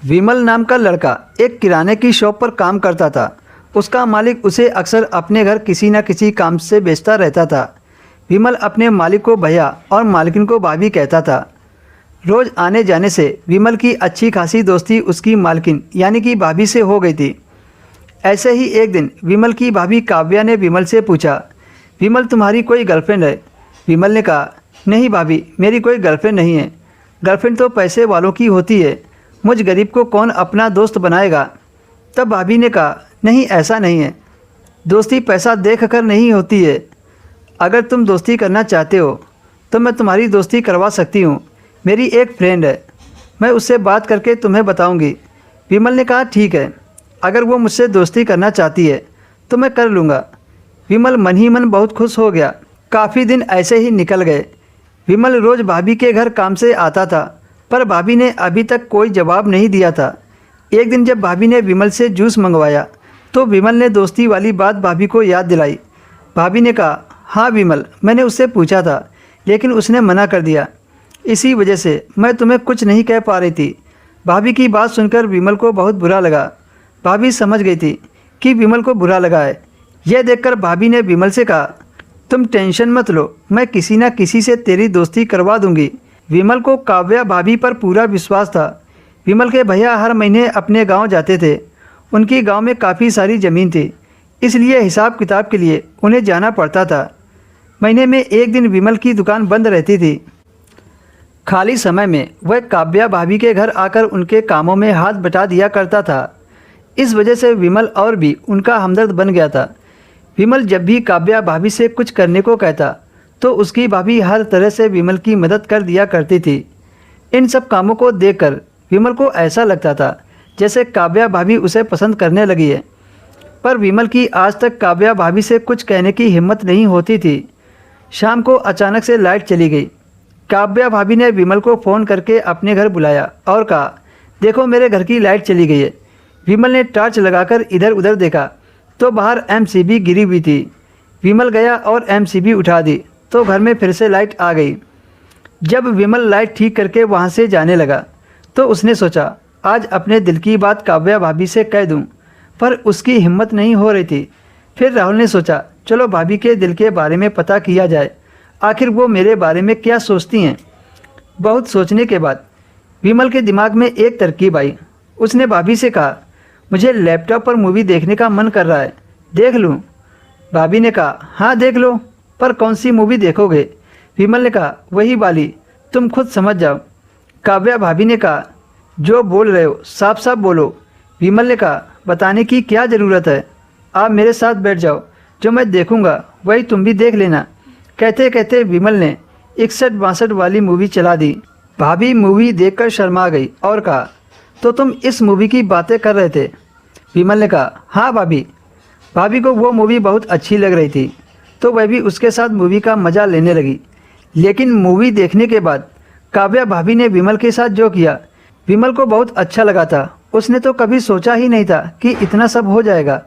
विमल नाम का लड़का एक किराने की शॉप पर काम करता था। उसका मालिक उसे अक्सर अपने घर किसी न किसी काम से बेचता रहता था। विमल अपने मालिक को भैया और मालकिन को भाभी कहता था। रोज़ आने जाने से विमल की अच्छी खासी दोस्ती उसकी मालकिन यानी कि भाभी से हो गई थी। ऐसे ही एक दिन विमल की भाभी काव्या ने विमल से पूछा, विमल तुम्हारी कोई गर्लफ्रेंड है? विमल ने कहा, नहीं भाभी, मेरी कोई गर्लफ्रेंड नहीं है। गर्लफ्रेंड तो पैसे वालों की होती है, मुझ गरीब को कौन अपना दोस्त बनाएगा? तब भाभी ने कहा, नहीं ऐसा नहीं है, दोस्ती पैसा देख कर नहीं होती है। अगर तुम दोस्ती करना चाहते हो तो मैं तुम्हारी दोस्ती करवा सकती हूँ। मेरी एक फ्रेंड है, मैं उससे बात करके तुम्हें बताऊँगी। विमल ने कहा, ठीक है, अगर वो मुझसे दोस्ती करना चाहती है तो मैं कर लूँगा। विमल मन ही मन बहुत खुश हो गया। काफ़ी दिन ऐसे ही निकल गए। विमल रोज़ भाभी के घर काम से आता था, पर भाभी ने अभी तक कोई जवाब नहीं दिया था। एक दिन जब भाभी ने विमल से जूस मंगवाया तो विमल ने दोस्ती वाली बात भाभी को याद दिलाई। भाभी ने कहा, हाँ विमल, मैंने उससे पूछा था लेकिन उसने मना कर दिया, इसी वजह से मैं तुम्हें कुछ नहीं कह पा रही थी। भाभी की बात सुनकर विमल को बहुत बुरा लगा। भाभी समझ गई थी कि विमल को बुरा लगा है। यह देखकर भाभी ने विमल से कहा, तुम टेंशन मत लो, मैं किसी न किसी से तेरी दोस्ती करवा दूंगी। विमल को काव्या भाभी पर पूरा विश्वास था। विमल के भैया हर महीने अपने गांव जाते थे। उनकी गांव में काफ़ी सारी ज़मीन थी, इसलिए हिसाब किताब के लिए उन्हें जाना पड़ता था। महीने में एक दिन विमल की दुकान बंद रहती थी। खाली समय में वह काव्या भाभी के घर आकर उनके कामों में हाथ बटा दिया करता था। इस वजह से विमल और भी उनका हमदर्द बन गया था। विमल जब भी काव्या भाभी से कुछ करने को कहता तो उसकी भाभी हर तरह से विमल की मदद कर दिया करती थी। इन सब कामों को देखकर विमल को ऐसा लगता था जैसे काव्या भाभी उसे पसंद करने लगी है। पर विमल की आज तक काव्या भाभी से कुछ कहने की हिम्मत नहीं होती थी। शाम को अचानक से लाइट चली गई। काव्या भाभी ने विमल को फ़ोन करके अपने घर बुलाया और कहा, देखो मेरे घर की लाइट चली गई है। विमल ने टॉर्च लगाकर इधर उधर देखा तो बाहर एमसीबी गिरी हुई थी। विमल गया और एमसीबी उठा दी तो घर में फिर से लाइट आ गई। जब विमल लाइट ठीक करके वहाँ से जाने लगा तो उसने सोचा, आज अपने दिल की बात काव्या भाभी से कह दूँ, पर उसकी हिम्मत नहीं हो रही थी। फिर राहुल ने सोचा, चलो भाभी के दिल के बारे में पता किया जाए, आखिर वो मेरे बारे में क्या सोचती हैं। बहुत सोचने के बाद विमल के दिमाग में एक तरकीब आई। उसने भाभी से कहा, मुझे लैपटॉप पर मूवी देखने का मन कर रहा है, देख लूँ? भाभी ने कहा, हाँ देख लो, पर कौन सी मूवी देखोगे? विमल ने कहा, वही वाली, तुम खुद समझ जाओ। काव्या भाभी ने कहा, जो बोल रहे हो साफ साफ बोलो। विमल ने कहा, बताने की क्या ज़रूरत है, आप मेरे साथ बैठ जाओ, जो मैं देखूंगा वही तुम भी देख लेना। कहते कहते विमल ने 61-62 वाली मूवी चला दी। भाभी मूवी देखकर शर्मा गई और कहा, तो तुम इस मूवी की बातें कर रहे थे? विमल ने कहा, हाँ भाभी। भाभी को वो मूवी बहुत अच्छी लग रही थी तो वह भी उसके साथ मूवी का मज़ा लेने लगी। लेकिन मूवी देखने के बाद काव्या भाभी ने विमल के साथ जो किया, विमल को बहुत अच्छा लगा था। उसने तो कभी सोचा ही नहीं था कि इतना सब हो जाएगा।